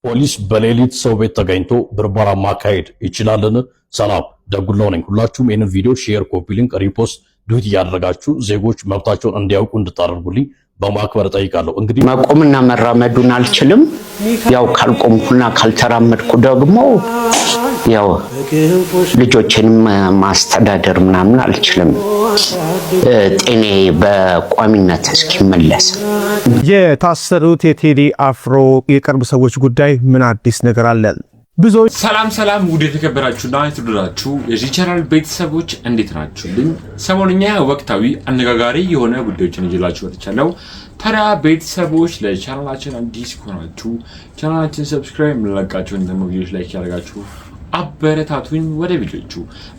ፖሊስ በሌሊት ሰው ቤት ተገኝቶ ብርበራ ማካሄድ ይችላልን? ሰላም ደጉላው ነኝ። ሁላችሁም ይህንን ቪዲዮ ሼር፣ ኮፒ ሊንክ፣ ሪፖስት ዱት እያደረጋችሁ ዜጎች መብታቸውን እንዲያውቁ እንድታደርጉልኝ በማክበር ጠይቃለሁ። እንግዲህ መቆምና መራመዱን አልችልም። ያው ካልቆምኩና ካልተራመድኩ ደግሞ ያው ልጆችንም ማስተዳደር ምናምን አልችልም። ጤኔ በቋሚነት እስኪመለስ የታሰሩት የቴዲ አፍሮ የቅርብ ሰዎች ጉዳይ ምን አዲስ ነገር አለ? ብዙዎች ሰላም ውድ የተከበራችሁና የተወደዳችሁ የዚህ ቻናል ቤተሰቦች እንዴት ናችሁልኝ? ሰሞንኛ ወቅታዊ አነጋጋሪ የሆነ ጉዳዮችን ይዤላችሁ መጥቻለሁ። ታዲያ ቤተሰቦች ለቻናላችን አዲስ ከሆናችሁ ቻናላችን ሰብስክራይብ ምንለቃችሁን ደግሞ ቪዲዮዎች ላይክ ያደርጋችሁ አበረታቱኝ። ወደ ቪዲዮቹ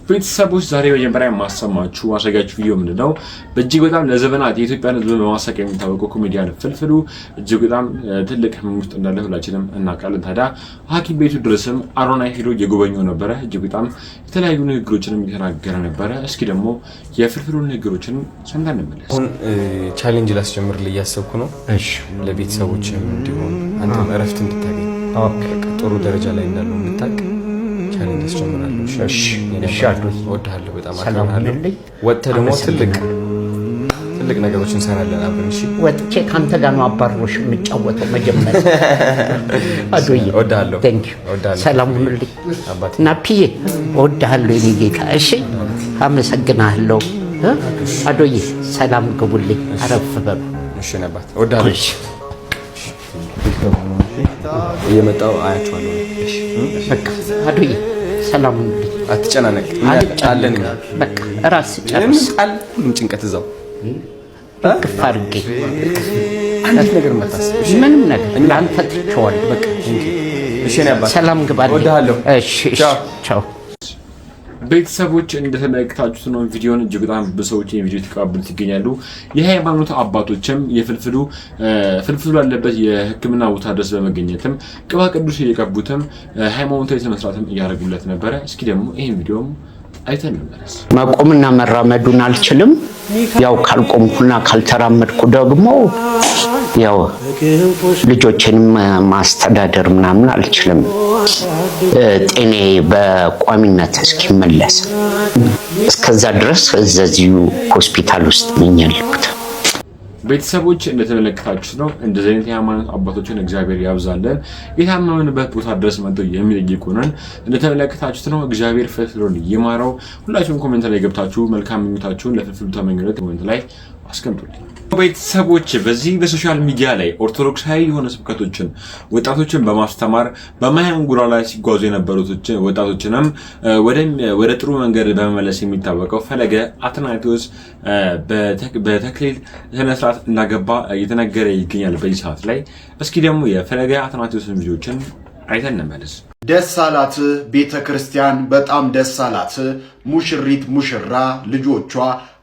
ቤተሰቦች ዛሬ መጀመሪያ ማሰማችሁ ማሳያችሁ ቪዲዮ ምንድነው? በእጅግ በጣም ለዘመናት የኢትዮጵያን ሕዝብ በማሳቀቅ የሚታወቀው ኮሜዲያን ፍልፍሉ እጅግ በጣም ትልቅ ህመም ውስጥ እንዳለ ሁላችንም እናውቃለን። ታዲያ ሐኪም ቤቱ ድረስም አሮናይ ሄዶ እየጎበኘው ነበረ። እጅግ በጣም የተለያዩ ንግግሮችንም እየተናገረ ነበረ። እስኪ ደግሞ የፍልፍሉ ንግግሮችን ሰምተን እንመለስ። አሁን ቻሌንጅ ላስጀምርልህ እያሰብኩ ነው። እሺ፣ ለቤተሰቦችም እንዲሆን አንተም እረፍት እንድታገኝ ጥሩ ደረጃ ላይ እንዳለው እንድታውቅ ቻሌንጅ አስጀምራለሁ። እሺ እወድሃለሁ፣ በጣም አከብርሃለሁ። ወጥተህ ደግሞ ትልቅ ነገሮችን እንሰራለን አብረን። እሺ፣ ወጥቼ ካንተ ጋር ነው አባሮሽ የምጫወተው መጀመሪያ። አዶዬ እወድሃለሁ፣ ሰላም ሁኑልኝ ናፒዬ፣ እወድሃለሁ የኔ ጌታ። እሺ፣ አመሰግናለሁ። አዶዬ ሰላም ግቡልኝ፣ አረፍ በሉ። እሺ ነባት፣ እወድሃለሁ። እሺ፣ እየመጣሁ አያችኋለሁ። እሺ፣ በቃ አዶዬ ሰላም ሁኑልኝ፣ አትጨናነቅ። አለን በቃ ራስ ጨርስ። ሁሉም ጭንቀት እዛው ክፍ አድርጌ አንድ ነገር መታሰብ ምንም ነገር ለአንተ ትቼዋለሁ። በቃ እሺ ነባት፣ ሰላም ግባልኝ። እወድሃለሁ። እሺ፣ ቻው። ቤተሰቦች እንደተመለከታችሁት ነው ቪዲዮን እጅግ በጣም በሰዎች ቪዲዮ ተቀባብሉት ይገኛሉ። የሃይማኖት አባቶችም ፍልፍሉ ያለበት የሕክምና ቦታ ድረስ በመገኘትም ቅባ ቅዱስ እየቀቡትም ሃይማኖታዊ ስነ ስርዓትም እያደረጉለት ነበረ። እስኪ ደግሞ ይሄን ቪዲዮም አይተን እንመለስ። መቆምና መራመዱን አልችልም። ያው ካልቆምኩና ካልተራመድኩ ደግሞ ያው ልጆችንም ማስተዳደር ምናምን አልችልም። ጤኔ በቋሚነት እስኪመለስ እስከዛ ድረስ እዚሁ ሆስፒታል ውስጥ ነኝ ያለሁት። ቤተሰቦች እንደተመለከታችሁት ነው። እንደዚህ አይነት የሃይማኖት አባቶችን እግዚአብሔር ያብዛልን። የታመምንበት ቦታ ድረስ መጥተው የሚጠይቁንን እንደተመለከታችሁት ነው። እግዚአብሔር ፍልፍሉን ይማረው። ሁላችሁም ኮሜንት ላይ ገብታችሁ መልካም ምኞታችሁን ለፍልፍሉ ተመኙለት ኮሜንት ላይ አስቀምጡልኝ። ቤተሰቦች በዚህ በሶሻል ሚዲያ ላይ ኦርቶዶክሳዊ የሆነ ስብከቶችን ወጣቶችን በማስተማር በማይሆን ጎዳና ላይ ሲጓዙ የነበሩት ወጣቶችንም ወደ ጥሩ መንገድ በመመለስ የሚታወቀው ፈለገ አትናቴዎስ በተክሊል ስነ ስርዓት እንዳገባ እየተነገረ ይገኛል በዚህ ሰዓት ላይ። እስኪ ደግሞ የፈለገ አትናቴዎስን ቪዲዮችን አይተን እንመለስ። ደስ አላት ቤተ ክርስቲያን፣ በጣም ደስ አላት። ሙሽሪት ሙሽራ ልጆቿ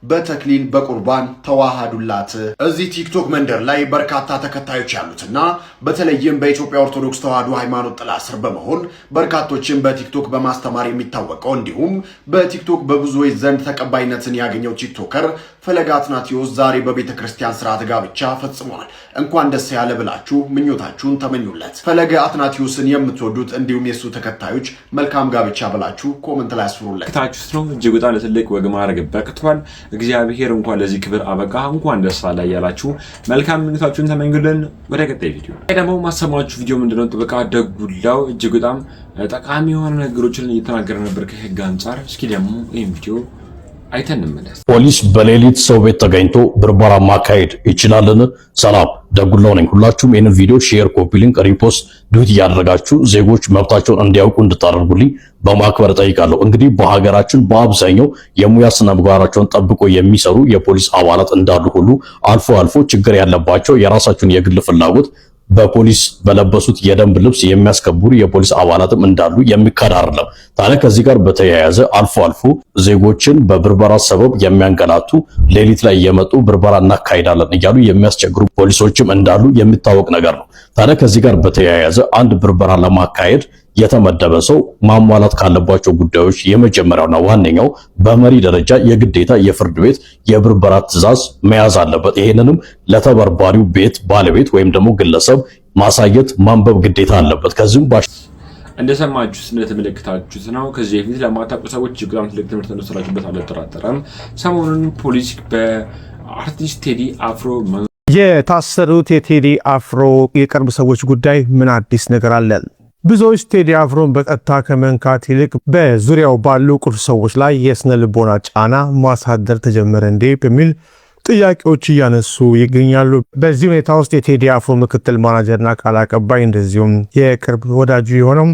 በተክሊል በቁርባን ተዋሃዱላት። እዚህ ቲክቶክ መንደር ላይ በርካታ ተከታዮች ያሉትና በተለይም በኢትዮጵያ ኦርቶዶክስ ተዋሕዶ ሃይማኖት ጥላ ስር በመሆን በርካቶችን በቲክቶክ በማስተማር የሚታወቀው እንዲሁም በቲክቶክ በብዙዎች ዘንድ ተቀባይነትን ያገኘው ቲክቶከር ፈለገ አትናቴዎስ ዛሬ በቤተ ክርስቲያን ስርዓተ ጋብቻ ፈጽሟል። እንኳን ደስ ያለ ብላችሁ ምኞታችሁን ተመኙለት። ፈለገ አትናቴዎስን የምትወዱት እንዲሁም የሱ ተከታዮች መልካም ጋብቻ ብላችሁ ኮሜንት ላይ አስፍሩለት። ታችሁት ነው እጅግ በጣም ለትልቅ ወግ ማድረግ በቅቷል። እግዚአብሔር እንኳን ለዚህ ክብር አበቃ፣ እንኳን ደስ አለ ያላችሁ መልካም ምኞታችሁን ተመኙልን። ወደ ቀጣይ ቪዲዮ ደግሞ ማሰማችሁ ቪዲዮ ምንድነው? ጥበቃ ደጉላው እጅግ በጣም ጠቃሚ የሆነ ነገሮችን እየተናገረ ነበር ከህግ አንፃር። እስኪ ደግሞ ይሄን ቪዲዮ አይተን እንመለስ። ፖሊስ በሌሊት ሰው ቤት ተገኝቶ ብርበራ ማካሄድ ይችላልን? ሰላም ደጉላው ነኝ። ሁላችሁም ይህንን ቪዲዮ ሼር፣ ኮፒ ሊንክ፣ ሪፖስት ዱት እያደረጋችሁ ዜጎች መብታቸውን እንዲያውቁ እንድታደርጉልኝ በማክበር ጠይቃለሁ። እንግዲህ በሀገራችን በአብዛኛው የሙያ ስነ ምግባራቸውን ጠብቆ የሚሰሩ የፖሊስ አባላት እንዳሉ ሁሉ አልፎ አልፎ ችግር ያለባቸው የራሳቸውን የግል ፍላጎት በፖሊስ በለበሱት የደንብ ልብስ የሚያስከብሩ የፖሊስ አባላትም እንዳሉ የሚካድ አይደለም። ታዲያ ከዚህ ጋር በተያያዘ አልፎ አልፎ ዜጎችን በብርበራ ሰበብ የሚያንገላቱ ሌሊት ላይ የመጡ ብርበራ እናካሂዳለን እያሉ የሚያስቸግሩ ፖሊሶችም እንዳሉ የሚታወቅ ነገር ነው። ታዲያ ከዚህ ጋር በተያያዘ አንድ ብርበራ ለማካሄድ የተመደበ ሰው ማሟላት ካለባቸው ጉዳዮች የመጀመሪያውና ዋነኛው በመሪ ደረጃ የግዴታ የፍርድ ቤት የብርበራ ትዕዛዝ መያዝ አለበት። ይሄንንም ለተበርባሪው ቤት ባለቤት ወይም ደግሞ ግለሰብ ማሳየት ማንበብ ግዴታ አለበት። ከዚህም እንደሰማችሁት እንደተመለከታችሁት ነው። ከዚህ በፊት ለማታውቁ ሰዎች በጣም ትልቅ ትምህርት እንደወሰዳችሁበት አልጠራጠረም። ሰሞኑን ፖሊስ በአርቲስት ቴዲ አፍሮ የታሰሩት የቴዲ አፍሮ የቅርብ ሰዎች ጉዳይ ምን አዲስ ነገር አለ? ብዙዎች ቴዲ አፍሮን በቀጥታ ከመንካት ይልቅ በዙሪያው ባሉ ቁልፍ ሰዎች ላይ የስነ ልቦና ጫና ማሳደር ተጀመረ እንዴ በሚል ጥያቄዎች እያነሱ ይገኛሉ። በዚህ ሁኔታ ውስጥ የቴዲ አፍሮ ምክትል ማናጀርና ቃል አቀባይ እንደዚሁም የቅርብ ወዳጁ የሆነው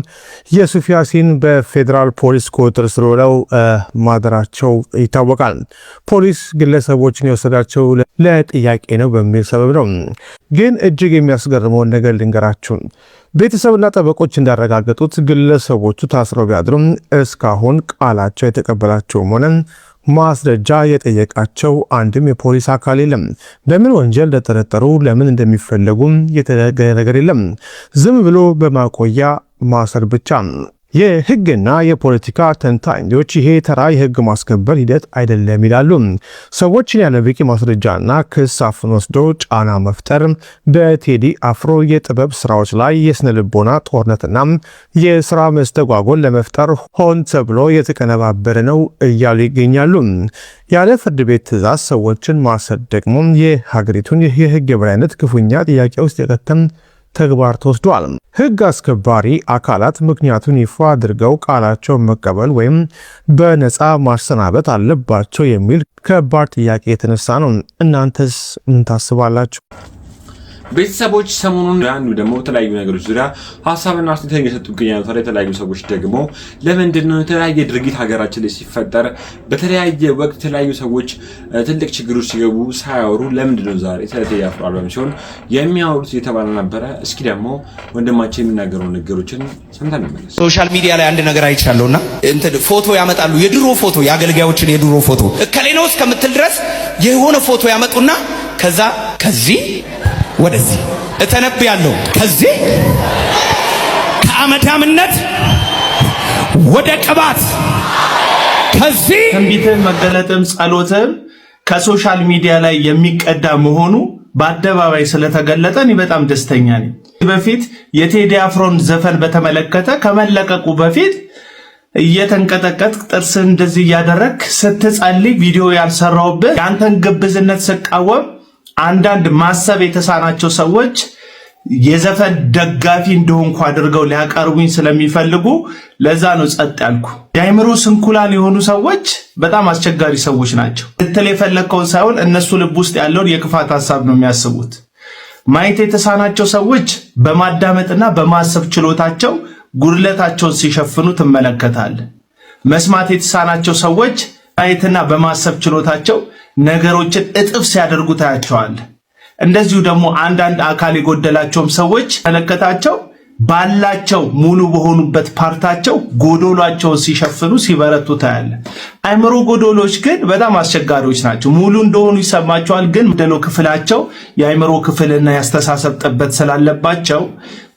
የሱፍ ያሲን በፌዴራል ፖሊስ ቁጥጥር ስር ውለው ማደራቸው ይታወቃል። ፖሊስ ግለሰቦችን የወሰዳቸው ለጥያቄ ነው በሚል ሰበብ ነው። ግን እጅግ የሚያስገርመውን ነገር ልንገራችሁ። ቤተሰብና ጠበቆች እንዳረጋገጡት ግለሰቦቹ ታስረው ቢያድሩም እስካሁን ቃላቸው የተቀበላቸውም ሆነ ማስረጃ የጠየቃቸው አንድም የፖሊስ አካል የለም። በምን ወንጀል እንደተጠረጠሩ ለምን እንደሚፈለጉ የተነገረ ነገር የለም። ዝም ብሎ በማቆያ ማሰር ብቻ። የህግና የፖለቲካ ተንታኞች ይሄ ተራ የህግ ማስከበር ሂደት አይደለም ይላሉ። ሰዎችን ያለ በቂ ማስረጃና ክስ አፍኖ ወስዶ ጫና መፍጠር በቴዲ አፍሮ የጥበብ ስራዎች ላይ የስነ ልቦና ጦርነትና የስራ መስተጓጎል ለመፍጠር ሆን ተብሎ የተቀነባበረ ነው እያሉ ይገኛሉ። ያለ ፍርድ ቤት ትዕዛዝ ሰዎችን ማሰር ደግሞ የሀገሪቱን የህግ የበላይነት ክፉኛ ጥያቄ ውስጥ የከተተ ተግባር ተወስዷል። ህግ አስከባሪ አካላት ምክንያቱን ይፋ አድርገው ቃላቸውን መቀበል ወይም በነፃ ማሰናበት አለባቸው የሚል ከባድ ጥያቄ የተነሳ ነው። እናንተስ ምን ታስባላችሁ? ቤተሰቦች ሰሞኑን አንዱ ደግሞ የተለያዩ ነገሮች ዙሪያ ሀሳብና አስተያየት እየሰጡ ይገኛሉ። የተለያዩ ሰዎች ደግሞ ለምንድን ነው የተለያየ ድርጊት ሀገራችን ላይ ሲፈጠር በተለያየ ወቅት የተለያዩ ሰዎች ትልቅ ችግሮች ሲገቡ ሳያወሩ ለምንድን ነው ዛሬ ስለ ቴዲ አፍሮ አልበም ሲሆን የሚያወሩት እየተባለ ነበረ። እስኪ ደግሞ ወንድማችን የሚናገሩ ነገሮችን ሰምተን እንመለስ። ሶሻል ሚዲያ ላይ አንድ ነገር አይቻለሁና እንትን ፎቶ ያመጣሉ። የድሮ ፎቶ የአገልጋዮችን የድሮ ፎቶ እከሌ ነው እስከምትል ድረስ የሆነ ፎቶ ያመጡና ከዚህ ወደዚህ እተነብያለሁ። ከዚህ ከአመዳምነት ወደ ቅባት ከዚህ ትንቢትም መገለጥም ጸሎትም ከሶሻል ሚዲያ ላይ የሚቀዳ መሆኑ በአደባባይ ስለተገለጠ እኔ በጣም ደስተኛ ነኝ። በፊት የቴዲ አፍሮን ዘፈን በተመለከተ ከመለቀቁ በፊት እየተንቀጠቀጥ ጥርስ እንደዚህ እያደረክ ስትጸልይ ቪዲዮ ያልሰራውበት ያንተን ግብዝነት ስቃወም አንዳንድ ማሰብ የተሳናቸው ሰዎች የዘፈን ደጋፊ እንደሆንኩ አድርገው ሊያቀርቡኝ ስለሚፈልጉ ለዛ ነው ጸጥ ያልኩ። የአእምሮ ስንኩላን የሆኑ ሰዎች በጣም አስቸጋሪ ሰዎች ናቸው። ልትል የፈለግከውን ሳይሆን እነሱ ልብ ውስጥ ያለውን የክፋት ሐሳብ ነው የሚያስቡት። ማየት የተሳናቸው ሰዎች በማዳመጥና በማሰብ ችሎታቸው ጉድለታቸውን ሲሸፍኑ ትመለከታለህ። መስማት የተሳናቸው ሰዎች ማየትና በማሰብ ችሎታቸው ነገሮችን እጥፍ ሲያደርጉ ታያቸዋለህ። እንደዚሁ ደግሞ አንዳንድ አካል የጎደላቸውም ሰዎች ተመለከታቸው ባላቸው ሙሉ በሆኑበት ፓርታቸው ጎዶሏቸውን ሲሸፍኑ ሲበረቱ ታያለህ። አእምሮ ጎዶሎች ግን በጣም አስቸጋሪዎች ናቸው። ሙሉ እንደሆኑ ይሰማቸዋል፣ ግን ደሎ ክፍላቸው የአእምሮ ክፍልና ያስተሳሰብ ጥበት ስላለባቸው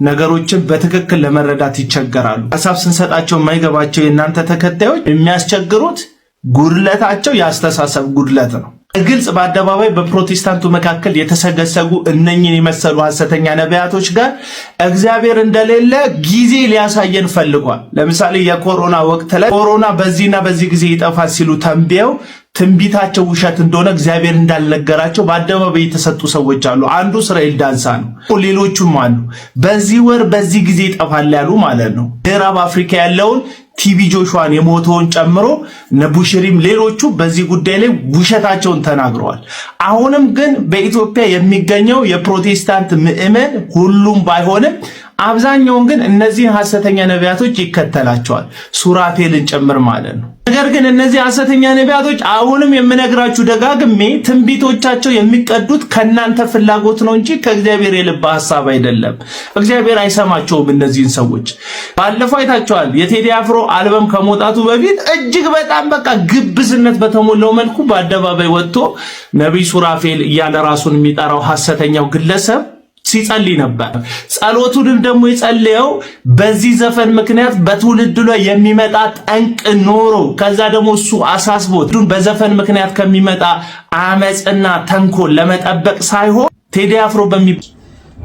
ነገሮችን በትክክል ለመረዳት ይቸገራሉ። ሐሳብ ስንሰጣቸው የማይገባቸው የእናንተ ተከታዮች የሚያስቸግሩት ጉድለታቸው ያስተሳሰብ ጉድለት ነው። ግልጽ በአደባባይ በፕሮቴስታንቱ መካከል የተሰገሰጉ እነኝን የመሰሉ ሐሰተኛ ነቢያቶች ጋር እግዚአብሔር እንደሌለ ጊዜ ሊያሳየን ፈልጓል። ለምሳሌ የኮሮና ወቅት ላይ ኮሮና በዚህና በዚህ ጊዜ ይጠፋል ሲሉ ተንብየው ትንቢታቸው ውሸት እንደሆነ እግዚአብሔር እንዳልነገራቸው በአደባባይ የተሰጡ ሰዎች አሉ። አንዱ እስራኤል ዳንሳ ነው። ሌሎቹም አሉ። በዚህ ወር በዚህ ጊዜ ይጠፋል ያሉ ማለት ነው። ምዕራብ አፍሪካ ያለውን ቲቢ ጆሹዋን የሞተውን ጨምሮ ነቡሽሪም ሌሎቹ በዚህ ጉዳይ ላይ ውሸታቸውን ተናግረዋል። አሁንም ግን በኢትዮጵያ የሚገኘው የፕሮቴስታንት ምዕመን ሁሉም ባይሆንም አብዛኛውን ግን እነዚህ ሐሰተኛ ነቢያቶች ይከተላቸዋል፣ ሱራፌልን ጭምር ማለት ነው። ነገር ግን እነዚህ ሐሰተኛ ነቢያቶች አሁንም የምነግራችሁ ደጋግሜ ትንቢቶቻቸው የሚቀዱት ከናንተ ፍላጎት ነው እንጂ ከእግዚአብሔር የልብ ሐሳብ አይደለም። እግዚአብሔር አይሰማቸውም እነዚህን ሰዎች። ባለፈው አይታችኋል። የቴዲ አፍሮ አልበም ከመውጣቱ በፊት እጅግ በጣም በቃ ግብዝነት በተሞላው መልኩ በአደባባይ ወጥቶ ነቢይ ሱራፌል እያለ ራሱን የሚጠራው ሐሰተኛው ግለሰብ ሲጸልይ ነበር። ጸሎቱንም ደግሞ የጸለየው በዚህ ዘፈን ምክንያት በትውልዱ ላይ የሚመጣ ጠንቅ ኖሮ ከዛ ደግሞ እሱ አሳስቦት በዘፈን ምክንያት ከሚመጣ አመጽና ተንኮል ለመጠበቅ ሳይሆን ቴዲ አፍሮ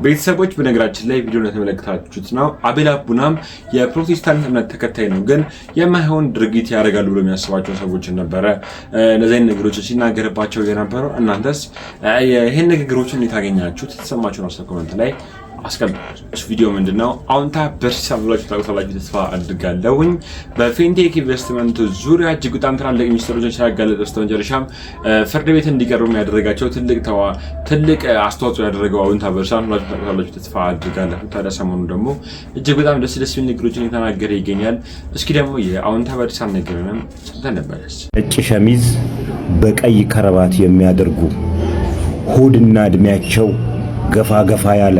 ቤተሰቦች በነገራችን ላይ ቪዲዮ እንደተመለከታችሁት ነው አቤል አቡናም የፕሮቴስታንት እምነት ተከታይ ነው፣ ግን የማይሆን ድርጊት ያደርጋሉ ብሎ የሚያስባቸው ሰዎች ነበረ እነዚህን ነገሮች ሲናገርባቸው የነበረው። እናንተስ ይሄን ንግግሮችን እንዴት አገኛችሁት? የተሰማችሁን አስተያየት ኮሜንት ላይ አስቀምጡ። ቪዲዮ ምንድነው አውንታ በርሲሳን ብላችሁ ታውቃላችሁ ተስፋ አድርጋለሁኝ። በፊንቴክ ኢንቨስትመንት ዙሪያ እጅግ በጣም ትላልቅ ሚኒስትሮችን ሲያጋለጥ በስተመጨረሻም ፍርድ ቤት እንዲቀርቡ ያደረጋቸው ትልቅ አስተዋጽኦ ያደረገው አውንታ በርሲሳን ብላችሁ ታውቃላችሁ ተስፋ አድርጋለሁ። ታዲያ ሰሞኑን ደግሞ እጅግ በጣም ደስ የሚል ንግግሮችን እየተናገረ ይገኛል። እስኪ ደግሞ የአውንታ በርሲሳን ንግግርንም ሰምተን እንመለስ። ነጭ ሸሚዝ በቀይ ከረባት የሚያደርጉ ሆድና እድሜያቸው ገፋ ገፋ ያለ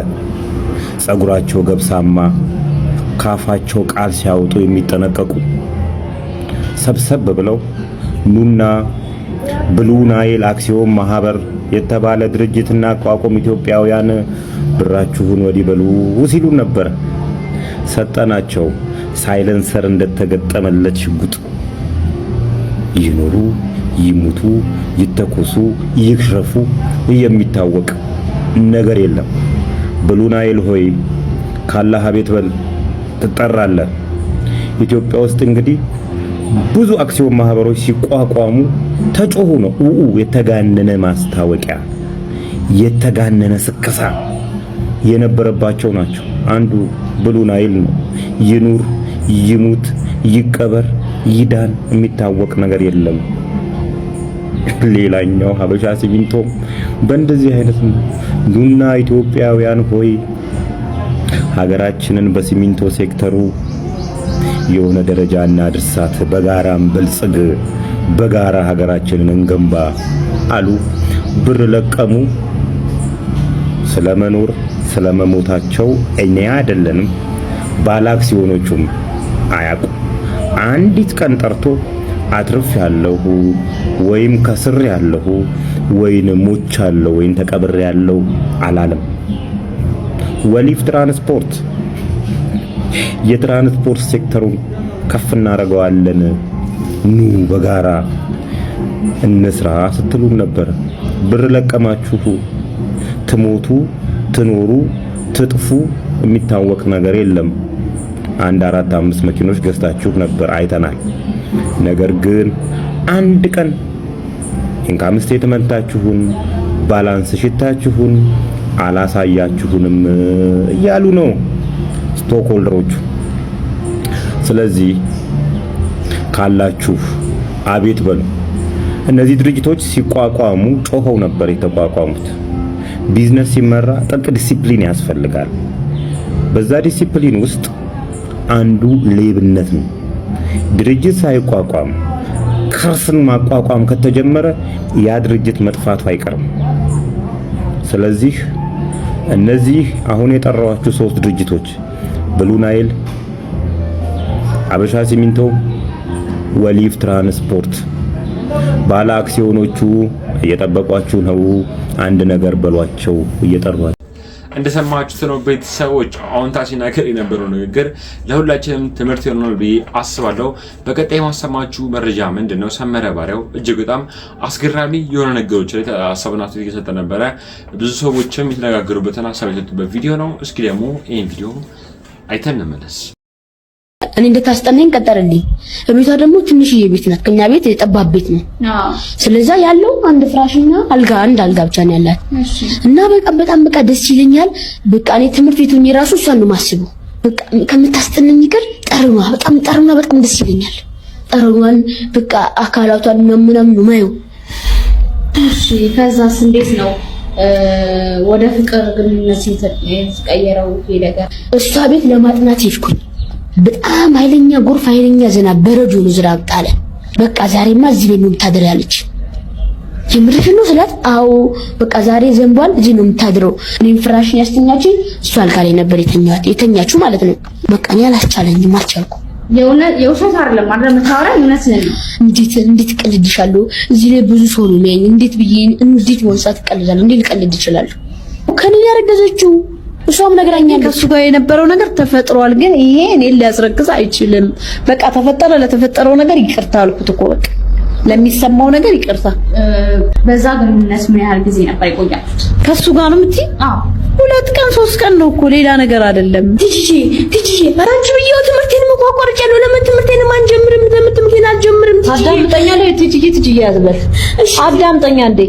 ጸጉራቸው ገብሳማ ካፋቸው ቃል ሲያወጡ የሚጠነቀቁ ሰብሰብ ብለው ኑና ብሉ ናይል አክሲዮን ማህበር የተባለ ድርጅትና አቋቁም ኢትዮጵያውያን ብራችሁን ወዲህ በሉ ሲሉ ነበር። ሰጠናቸው ሳይለንሰር እንደተገጠመለት ሽጉጥ። ይኖሩ ይሙቱ ይተኮሱ ይክሸፉ የሚታወቅ ነገር የለም። ብሉ ናይል ሆይ ካላህ ቤት በል ትጠራለህ። ኢትዮጵያ ውስጥ እንግዲህ ብዙ አክሲዮን ማህበሮች ሲቋቋሙ ተጮሁ ነው የተጋነነ ማስታወቂያ የተጋነነ ስከሳ የነበረባቸው ናቸው። አንዱ ብሉ ናይል ነው። ይኑር ይሙት ይቀበር ይዳን የሚታወቅ ነገር የለም። ሌላኛው ሀበሻ ሲሚንቶ በእንደዚህ አይነት ኑና ኢትዮጵያውያን ሆይ ሀገራችንን በሲሚንቶ ሴክተሩ የሆነ ደረጃ እናድርሳት፣ በጋራም በልጽግ፣ በጋራ ሀገራችንን እንገንባ አሉ። ብር ለቀሙ። ስለመኖር ስለመሞታቸው እኛ አይደለንም ባለ አክሲዮኖቹም አያውቁ። አንዲት ቀን ጠርቶ አትርፍ ያለሁ ወይም ከስር ያለሁ ወይን ሞች ያለው ወይን ተቀብር ያለው አላለም። ወሊፍ ትራንስፖርት የትራንስፖርት ሴክተሩን ከፍ እናደርገዋለን ኑ በጋራ እንስራ ስትሉም ነበር። ብር ለቀማችሁ ትሞቱ ትኖሩ ትጥፉ የሚታወቅ ነገር የለም። 4-5 መኪኖች ገዝታችሁ ነበር አይተናል። ነገር ግን አንድ ቀን ኢንካም ስቴትመንታችሁን ባላንስ ሽታችሁን አላሳያችሁንም እያሉ ነው ስቶክሆልደሮቹ። ስለዚህ ካላችሁ አቤት በሉ። እነዚህ ድርጅቶች ሲቋቋሙ ጮኸው ነበር የተቋቋሙት። ቢዝነስ ሲመራ ጥልቅ ዲሲፕሊን ያስፈልጋል። በዛ ዲሲፕሊን ውስጥ አንዱ ሌብነት ነው። ድርጅት ሳይቋቋም ከርስን ማቋቋም ከተጀመረ ያ ድርጅት መጥፋቱ አይቀርም። ስለዚህ እነዚህ አሁን የጠራዋችሁ 3 ድርጅቶች ብሉ ናይል፣ ሀበሻ ሲሚንቶ፣ ወሊፍ ትራንስፖርት ባለ አክሲዮኖቹ እየጠበቋችሁ ነው። አንድ ነገር በሏቸው እየጠሯቸው። እንደሰማችሁት ነው ቤተሰቦች አውንታ ሲናገር የነበረው ንግግር ለሁላችንም ትምህርት ይሆናል ብዬ አስባለሁ። በቀጣይ ማሰማችሁ መረጃ ምንድነው? ሰመረ ባሪያው እጅግ በጣም አስገራሚ የሆነ ነገሮች ላይ ሀሳብና አስተያየት እየሰጠ ነበረ። ብዙ ሰዎችም የተነጋገሩበትን ሀሳብ የሰጡበት ቪዲዮ ነው። እስኪ ደግሞ ይሄን ቪዲዮ አይተን እንመለስ። እኔ እንደታስጠናኝ ቀጠረልኝ። ቤቷ ደግሞ ትንሽዬ ቤት ናት። ከኛ ቤት የጠባብ ቤት ነው። ስለዚህ ያለው አንድ ፍራሽና አንድ አልጋ ብቻ ነው ያላት። እና በጣም ደስ ይለኛል። በቃ እኔ ትምህርት ቤቱን የራሱ እሷን ነው ማስበው። በቃ ከምታስጠናኝ ይቀር ጠርማ በጣም ደስ ይለኛል። ጠርማን በቃ አካላቷን ምናምን ነው ማየው። እሺ ከዛስ እንዴት ነው ወደ ፍቅር ግንኙነት የተቀየረው? ነገር እሷ ቤት ለማጥናት ሄድኩኝ። በጣም ኃይለኛ ጎርፍ ኃይለኛ ዝናብ በረዶ ነው ዝናብ ጣለ። በቃ ዛሬማ እዚህ ቤት ነው የምታድረው ያለች። የምርሽ ነው ስላት አዎ በቃ ዛሬ ዘንቧል እዚህ ነው የምታድረው። እኔም ፍራሽን ያስተኛችኝ እሷ አልጋ ላይ ነበር የተኛችው ማለት ነው። በቃ እኔ አላስቻለኝም አልቻልኩ። የውሸት አይደለም ማለት መታወራ እውነትን ነው። እንዴት ቀልድሻለሁ? እዚህ ላይ ብዙ ሰው ነው የሚያየኝ። እንዴት ወንሳት ቀልዳለሁ? እንዴት ልቀልድ እችላለሁ? ከኔ ያረገዘችው እሷም ነግራኛለች። ከሱ ጋር የነበረው ነገር ተፈጥሯል፣ ግን ይሄ እኔን ሊያስረግዝ አይችልም። በቃ ተፈጠረ። ለተፈጠረው ነገር ይቅርታ አልኩት እኮ በቃ ለሚሰማው ነገር ይቅርታ። በዛ ግንኙነት ምን ያህል ጊዜ ነበር የቆያችሁት? ከሱ ጋር ነው የምትይ? አዎ 2 ቀን 3 ቀን ነው እኮ ሌላ ነገር አይደለም። ትጂጂ አራንቺ ብዬው ትምህርቴን መቋቋርጫለሁ። ለምን ትምህርቴን ማንጀምርም? ለምን ትምህርቴን አልጀምርም? አዳምጠኛለህ። ትጂጂ ያዝበል። አዳምጠኛ እንዴ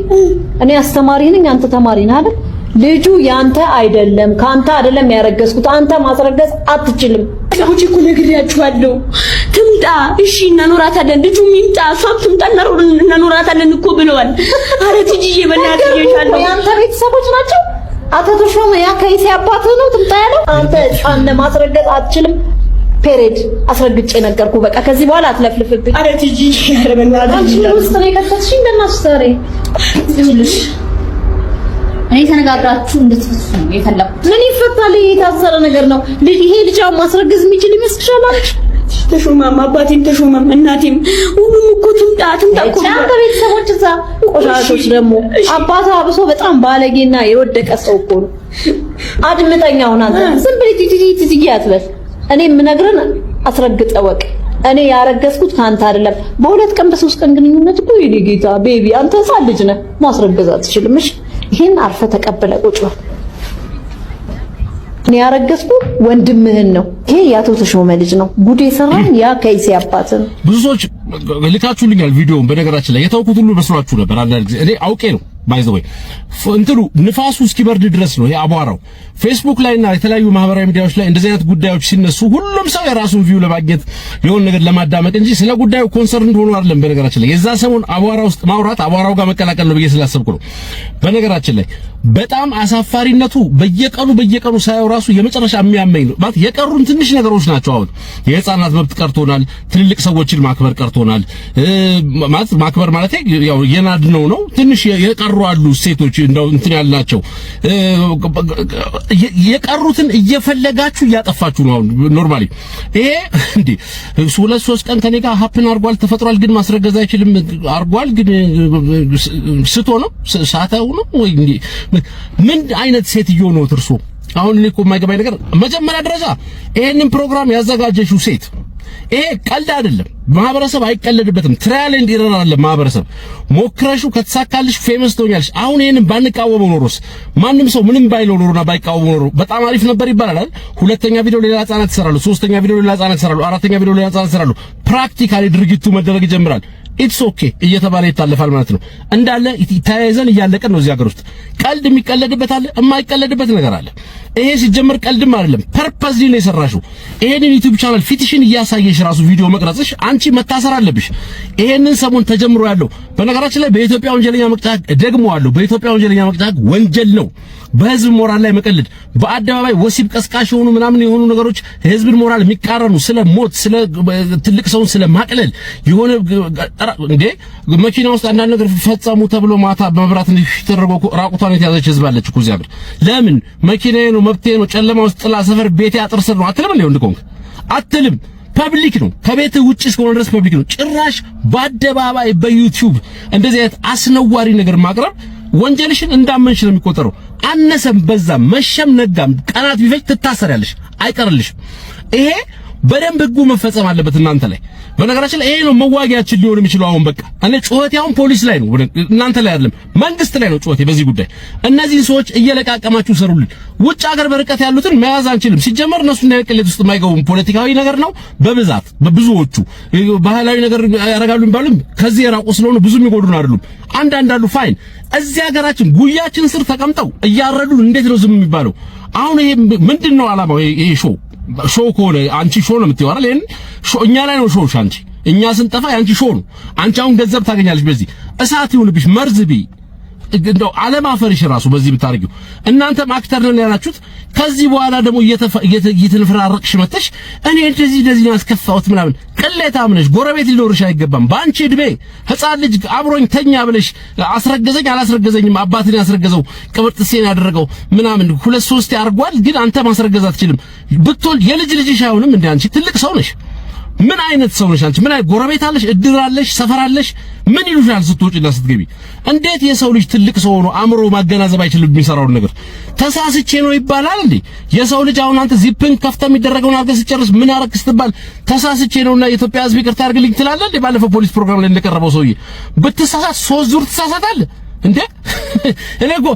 እኔ አስተማሪ ነኝ፣ አንተ ተማሪ ነህ አይደል? ልጁ ያንተ አይደለም፣ ካንተ አይደለም ያረገዝኩት። አንተ ማስረገዝ አትችልም። ልጅ እኮ ነግሬያችኋለሁ። ትምጣ እሺ እናኖራታለን። ልጁ ይምጣ፣ እሷም ትምጣ እናኖራታለን እኮ ብለዋል። አረ ትጂዬ በእናትህ ይሻላል። ያንተ ቤተሰቦች ናቸው። አቶ ተሾመ ያ ከይሴ አባት ነው ትምጣ ያለው። አንተ ጻን ማስረገዝ አትችልም። ፔሬድ አስረግጬ ነገርኩ። በቃ ከዚህ በኋላ አትለፍልፍብኝ። አረ ትጂዬ አረ በእናትህ አንቺ ውስጥ ነው የከተትሽኝ እንደናስተሪ ይኸውልሽ እኔ ተነጋግራችሁ እንድትፈቱ ነው የፈለኩት። ምን ይፈታል? የታሰረ ነገር ነው። ይሄ ልጅው ማስረገዝ የሚችል ይመስልሻል? ተሾመም አባቴም ተሾመም እናቴም ሁሉም እኮ ትምጣ እኮ አንተ ቤተሰቦች እዛ ቆሻሾች ደግሞ አባታ አብሶ በጣም ባለጌና የወደቀ ሰው እኮ ነው። አድምጠኛው ናት። ዝም ብለህ ትትይ አትበል። እኔ የምነግርህን አስረግጠህ ወቅ። እኔ ያረገዝኩት ካንተ አይደለም። በ2 ቀን በ3 ቀን ግንኙነት እኮ የኔ ጌታ ቤቢ አንተ ህፃን ልጅ ነህ። ማስረገዝ አትችልም። እሺ ይሄን አርፈ ተቀበለ ቁጭ በል። እኔ ያረገዝኩ ወንድምህን ነው። ይሄ ያቶ ተሾመ ልጅ ነው። ጉድ የሰራን ያ ከይሴ አባትን ብዙ ሰዎች ልካችሁልኛል ቪዲዮውን። በነገራችን ላይ የተውኩት ሁሉ መስሏችሁ ነበር። አንዳንድ ጊዜ እኔ አውቄ ነው ባይዘወይ እንትኑ ንፋሱ እስኪበርድ ድረስ ነው አቧራው። ፌስቡክ ላይና የተለያዩ ማህበራዊ ሚዲያዎች ላይ እንደዚህ አይነት ጉዳዮች ሲነሱ ሁሉም ሰው የራሱን ቪው ለማግኘት የሆነ ነገር ለማዳመጥ እንጂ ስለ ጉዳዩ ኮንሰርን ሆኖ አይደለም። በነገራችን ላይ የዛ ሰሞን አቧራ ውስጥ ማውራት አቧራው ጋር መቀላቀል ነው ብዬ ስላሰብኩ ነው። በነገራችን ላይ በጣም አሳፋሪነቱ በየቀኑ ሳየው ራሱ የመጨረሻ የሚያመኝ ነው ማለት የቀሩን ትንሽ ነገሮች ናቸው። አሁን የህፃናት መብት ቀርቶናል፣ ትልልቅ ሰዎችን ማክበር ቀርቶናል። ማለት ማክበር ማለት ያው የናድነው ነው። ትንሽ የቀሩ አሉ ሴቶች እንደው እንትን ያላቸው የቀሩትን እየፈለጋችሁ እያጠፋችሁ ነው። አሁን ኖርማሊ ይሄ እንዴ 2-3 ቀን ከኔ ጋር ሀፕን አርጓል ተፈጥሯል፣ ግን ማስረገዝ አይችልም አርጓል፣ ግን ስቶ ነው ሳታው ነው ወይ እንዴ? ምን አይነት ሴትዮ ነው እርሶ? አሁን እኔ እኮ የማይገባኝ ነገር መጀመሪያ ደረጃ ይሄንን ፕሮግራም ያዘጋጀችው ሴት ይሄ ቀልድ አይደለም። ማህበረሰብ አይቀለድበትም። ትራያል ኤንድ ኤረር አለ። ማህበረሰብ ሞክረሹ ከተሳካልሽ ፌመስ ትሆኛለሽ። አሁን ይሄንን ባንቃወመው ኖሮስ ማንም ሰው ምንም ባይለው ኖሮና ባይቃወመው ኖሮ በጣም አሪፍ ነበር ይባላል። ሁለተኛ ቪዲዮ ሌላ ህፃናት ይሰራሉ፣ ሶስተኛ ቪዲዮ ሌላ ህፃናት ይሰራሉ፣ አራተኛ ቪዲዮ ሌላ ህፃናት ይሰራሉ። ፕራክቲካሊ ድርጊቱ መደረግ ይጀምራል። ኢትስ ኦኬ እየተባለ ይታለፋል ማለት ነው። እንዳለ ተያይዘን እያለቀን ነው። እዚህ ሀገር ውስጥ ቀልድ የሚቀለድበት አለ፣ የማይቀለድበት ነገር አለ። ይሄ ሲጀምር ቀልድም አይደለም፣ ፐርፐዝሊ ነው የሰራሽው። ይሄንን ዩቲዩብ ቻናል ፊትሽን እያሳየሽ ራሱ ቪዲዮ መቅረጽሽ አንቺ መታሰር አለብሽ። ይሄንን ሰሞን ተጀምሮ ያለው በነገራችን ላይ በኢትዮጵያ ወንጀለኛ መቅጫ ደግሞ አለው። በኢትዮጵያ ወንጀለኛ መቅጫ ወንጀል ነው በህዝብ ሞራል ላይ መቀለድ፣ በአደባባይ ወሲብ ቀስቃሽ የሆኑ ምናምን የሆኑ ነገሮች ህዝብን ሞራል የሚቃረኑ ስለ ሞት፣ ስለ ትልቅ ሰውን ስለ ማቅለል የሆነ እንዴ መኪና ውስጥ አንዳንድ ነገር ፈጸሙ ተብሎ ማታ በመብራት እንዲተረጎ ራቁቷን የተያዘች ህዝብ አለች እኮ እዚህ ሀገር። ለምን መኪናዬ ነው መብቴ ነው ጨለማ ውስጥ ጥላ ሰፈር ቤቴ አጥር ስር ነው አትልም እንዴ? ወንድቆንክ አትልም። ፐብሊክ ነው። ከቤት ውጪ እስከሆነ ድረስ ፐብሊክ ነው። ጭራሽ በአደባባይ በዩቲዩብ እንደዚህ አይነት አስነዋሪ ነገር ማቅረብ ወንጀልሽን እንዳመንሽ ነው የሚቆጠረው። አነሰም በዛም መሸም ነጋም ቀናት ቢፈጅ ትታሰሪያለሽ፣ አይቀርልሽም። ይሄ በደንብ ህጉ መፈጸም አለበት እናንተ ላይ። በነገራችን ላይ ይሄ ነው መዋጊያችን ሊሆን የሚችለው። አሁን በቃ እኔ ጩኸቴ አሁን ፖሊስ ላይ ነው፣ እናንተ ላይ አይደለም፣ መንግስት ላይ ነው ጩኸቴ በዚህ ጉዳይ። እነዚህን ሰዎች እየለቃቀማችሁ ሰሩልን። ውጭ ሀገር በርቀት ያሉትን መያዝ አንችልም። ሲጀመር እነሱ እና ቅሌት ውስጥ የማይገቡም ፖለቲካዊ ነገር ነው በብዛት በብዙዎቹ ባህላዊ ነገር ያረጋሉ የሚባሉም ከዚህ የራቁ ስለሆነ ብዙ የሚጎዱን አይደሉም። አንዳንድ አሉ ፋይን። እዚህ ሀገራችን ጉያችን ስር ተቀምጠው እያረዱን እንዴት ነው ዝም የሚባለው? አሁን ይሄ ምንድነው ዓላማው? ይሄ ሾው ከሆነ አንቺ ሾው ነው የምትይው አይደል? ይሄን ሾው እኛ ላይ ነው ሾውሽ። አንቺ እኛ ስንጠፋ ያንቺ ሾው ነው። አንቺ አሁን ገንዘብ ታገኛለሽ በዚህ እሳት ይሁንብሽ መርዝ ቢ እንደው አለማፈርሽ ራሱ በዚህ ብታርጊው። እናንተም አክተር ነን ያላችሁት ከዚህ በኋላ ደግሞ እየተንፈራረቅሽ መተሽ እኔ እንደዚህ ያስከፋውት ምናምን ቅሌታም ነሽ። ጎረቤት ሊኖርሽ አይገባም። በአንቺ እድሜ ህፃን ልጅ አብሮኝ ተኛ ብለሽ አስረገዘኝ አላስረገዘኝም አባትን ያስረገዘው ቅብርጥሴን ያደረገው ምናምን 2-3 ያርጓል፣ ግን አንተ ማስረገዝ አትችልም ብትወልድ የልጅ ልጅሽ አይሆንም እንዴ? አንቺ ትልቅ ሰው ነሽ። ምን አይነት ሰው ነሽ አንቺ? ምን አይነት ጎረቤት አለሽ? እድር አለሽ? ሰፈር አለሽ? ምን ይሉሻል ስትወጪና ስትገቢ? እንዴት የሰው ልጅ ትልቅ ሰው ሆኖ አእምሮ ማገናዘብ አይችልም? የሚሰራውን ነገር ተሳስቼ ነው ይባላል እንዴ? የሰው ልጅ አሁን አንተ ዚፕን ከፍተ የሚደረገውን አድርገህ ስጨርስ ምን አረክ ስትባል ተሳስቼ ነውና የኢትዮጵያ ህዝብ ይቅርታ አድርግልኝ ትላለህ እንዴ? ባለፈው ፖሊስ ፕሮግራም ላይ እንደቀረበው ሰውዬ ብትሳሳት 3 ዙር ትሳሳታለህ። እንዴ እኔ እኮ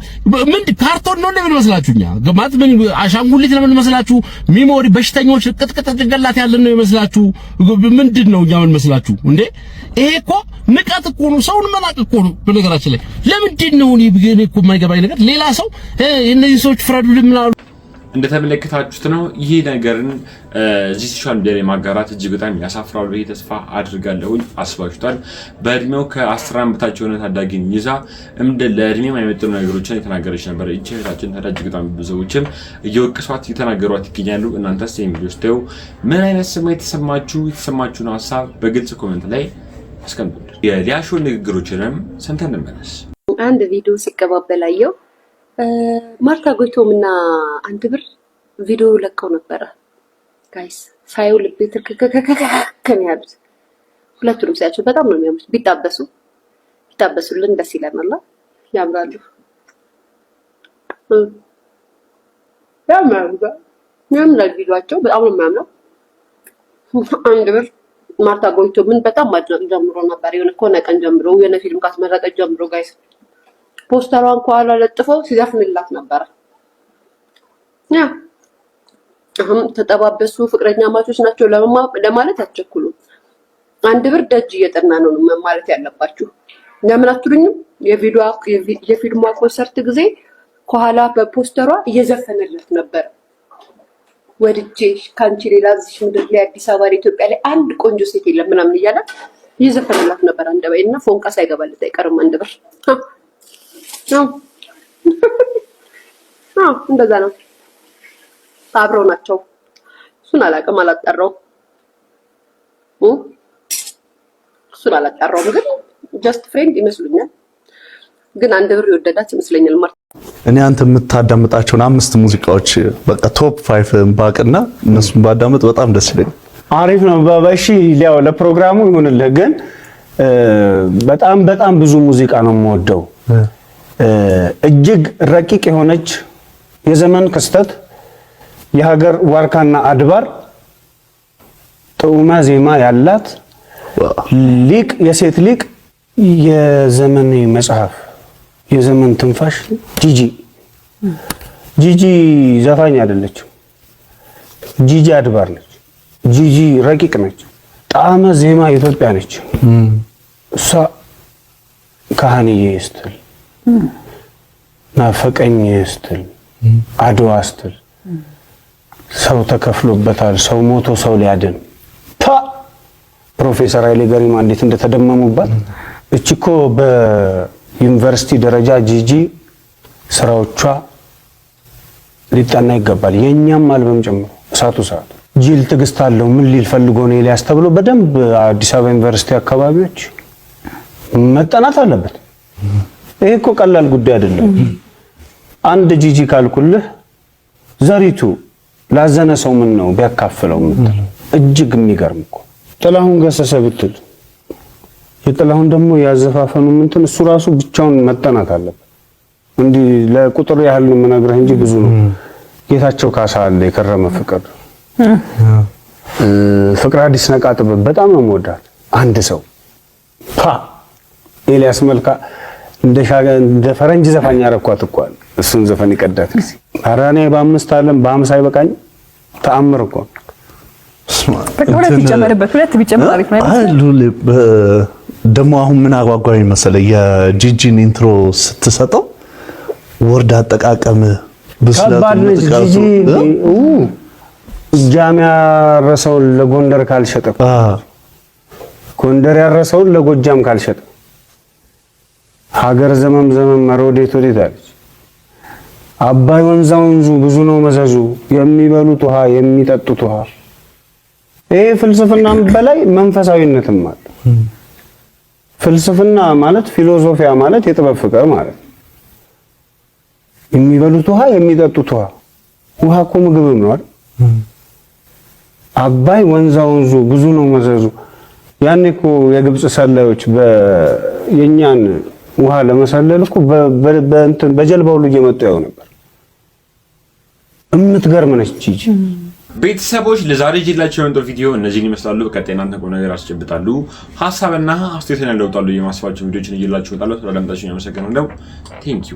ምን ካርቶን ነው ለምን መስላችሁኛ? ግማት ምን አሻንጉሊት ለምን መስላችሁ? ሚሞሪ በሽተኞች ቅጥቅጥ ጭንቅላት ያለን ነው ይመስላችሁ? ምንድነው ምን መስላችሁ እንዴ? ይሄ እኮ ንቀት እኮ ነው፣ ሰውን መናቅ እኮ ነው። በነገራችን ላይ ለምንድን ነው እኔ እኮ የማይገባኝ ነገር ሌላ ሰው እነዚህ ሰዎች ፍረዱልኝ ምናሉ እንደተመለከታችሁት ነው። ይሄ ነገርን እዚህ ሶሻል ሚዲያ ላይ ማጋራት እጅግ በጣም ያሳፍራል። ይሄ ተስፋ አድርጋለሁ። አስባችሁታል? በእድሜው ከ10 ዓመት በታች የሆነ ታዳጊን ይዛ ለእድሜው የማይመጥኑ ነገሮችን የተናገረች ነበር። እቺ እህታችን ታዲያ እጅግ በጣም ብዙ ሰዎችም እየወቀሷት እየተናገሯት ይገኛሉ። እናንተስ ይሄን ቪዲዮ ስታዩ ምን አይነት ስሜት የተሰማችሁን ሀሳብ በግልጽ ኮሜንት ላይ አስቀምጡልን። የሊያሾ ንግግሮችንም ሰምተን እንመለስ። አንድ ቪዲዮ ሲቀባበላየው ማርታ ጎይቶም እና አንድ ብር ቪዲዮ ለቀው ነበረ። ጋይስ ሳይው ልቤ ትርከከከከከከ ያሉት ሁለቱንም ሳያቸው በጣም ነው የሚያምሩት። ቢጣበሱልን ደስ ይለናል። ያምራሉ። ያምራል ቪዲዮአቸው በጣም ነው የሚያምረው። አንድ ብር ማርታ ጎይቶምን በጣም ማድነቅ ጀምሮ ነበር። የሆነ ከሆነ ቀን ጀምሮ የሆነ ፊልም ካስመረቀ ጀምሮ ጋይስ ፖስተሯን ከኋላ ለጥፈው ሲዘፍንላት ነበር። አሁን ተጠባበሱ ፍቅረኛ ማቾች ናቸው ለማለት አትቸኩሉ። አንድ ብር ደጅ እየጠና ነው ማለት ያለባችሁ። ለምን አትሉኝም? የፊልሟ ኮንሰርት ጊዜ ከኋላ በፖስተሯ እየዘፈነላት ነበር። ወድጄ ካንቺ ሌላ እዚህ ምድር ላይ አዲስ አበባ ኢትዮጵያ ላይ አንድ ቆንጆ ሴት የለም ምናምን እያለ እየዘፈነላት ነበር። አንድ በይና ፎንቃ ሳይገባለት አይቀርም አንድ ብር እንደዛ ነው። አብረው ናቸው። እሱን አላውቅም፣ አላጣራውም። ግን ጀስት ፍሬንድ ይመስሉኛል። ግን አንድ ብር ይወደዳት ይመስለኛል። እኔ አንተ የምታዳምጣቸውን 5 ሙዚቃዎች በቃ ቶፕ 5 ባቅና እነሱን ባዳምጥ በጣም ደስ ይለኛል። አሪፍ ነው። በባሺ ሊያው ለፕሮግራሙ ይሁንልህ። ግን በጣም ብዙ ሙዚቃ ነው የምወደው። እጅግ ረቂቅ የሆነች የዘመን ክስተት የሀገር ዋርካና አድባር ጥዑመ ዜማ ያላት ሊቅ የሴት ሊቅ የዘመን መጽሐፍ የዘመን ትንፋሽ ጂጂ ዘፋኝ አይደለችም። ጂጂ አድባር ነች። ጂጂ ረቂቅ ነች። ጣዕመ ዜማ ኢትዮጵያ ነች። እሷ ካህንዬ ስትል ናፈቀኝ ስትል አድዋ ስትል ሰው ተከፍሎበታል ሰው ሞቶ ሰው ሊያድን ፕሮፌሰር ኃይሌ ገሪማ እንዴት እንደተደመሙባት። እቺኮ በዩኒቨርሲቲ ደረጃ ጂጂ ስራዎቿ ሊጠና ይገባል። የኛም አልበም ጨምሮ እሳቱ ሰዓት ጂል ትግስት አለው ምን ሊል ፈልጎ ነው ኤልያስ ተብሎ በደንብ አዲስ አበባ ዩኒቨርሲቲ አካባቢዎች መጠናት አለበት። ይሄ እኮ ቀላል ጉዳይ አይደለም። አንድ ጂጂ ካልኩልህ ዘሪቱ ላዘነ ሰው ምን ነው ቢያካፍለው ምትል እጅግ የሚገርም እኮ። ጥላሁን ገሰሰ ብትል የጥላሁን ደግሞ ያዘፋፈኑ ምንትን እሱ ራሱ ብቻውን መጠናት አለበት። እንዲህ ለቁጥር ያህል ነው የምነግርህ እንጂ ብዙ ነው። ጌታቸው ካሳ አለ የከረመ ፍቅር ፍቅር አዲስ ነቃ ጥበብ በጣም ነው የምወዳት። አንድ ሰው ኤልያስ መልካ እንደ ፈረንጅ ዘፋኝ አረኳት እኮ እሱን ዘፈን ይቀዳት ጊዜ ኧረ እኔ በ5 ዓለም በ50 አይበቃኝ። ተአምር እኮ ሁለት ቢጨመር አሪፍ ነው። ደግሞ አሁን ምን አጓጓኝ መሰለ የጂጂን ኢንትሮ ስትሰጠው ወርድ አጠቃቀም ከባድ ነው። ጂጂ ጃም ያረሰውን ለጎንደር ካልሸጠ ጎንደር ያረሰውን ለጎጃም ካልሸጠ ሀገር ዘመም መሮዴት ወዴት አለች። አባይ ወንዛ ወንዙ ብዙ ነው መዘዙ የሚበሉት ውሃ የሚጠጡት ውሃ። ይሄ ፍልስፍናም በላይ መንፈሳዊነትም አለ። ፍልስፍና ማለት ፊሎሶፊያ ማለት የጥበብ ፍቅር ማለት የሚበሉት ውሃ የሚጠጡት ውሃ። ውሃ እኮ ምግብም ነው አይደል? አባይ ወንዛ ወንዙ ብዙ ነው መዘዙ። ያኔ እኮ የግብጽ ሰላዮች የኛን ውሃ ለመሰለል እኮ በእንትን በጀልባው ልጅ የመጡ ያው ነበር። እምትገርም ነች ጂጂ። ቤተሰቦች ለዛሬ ይዤላችሁ የመጣው ቪዲዮ እነዚህን ይመስላሉ። በቀጣይ እናንተ ቆም ነገር አስጨብጣሉ ሐሳብና አስተያየትን ያለውጣሉ የማስፋቸው ቪዲዮችን ይዤላችሁ እወጣለሁ። ስለዳምጣችሁ አመሰግናለሁ። ቴንክ ዩ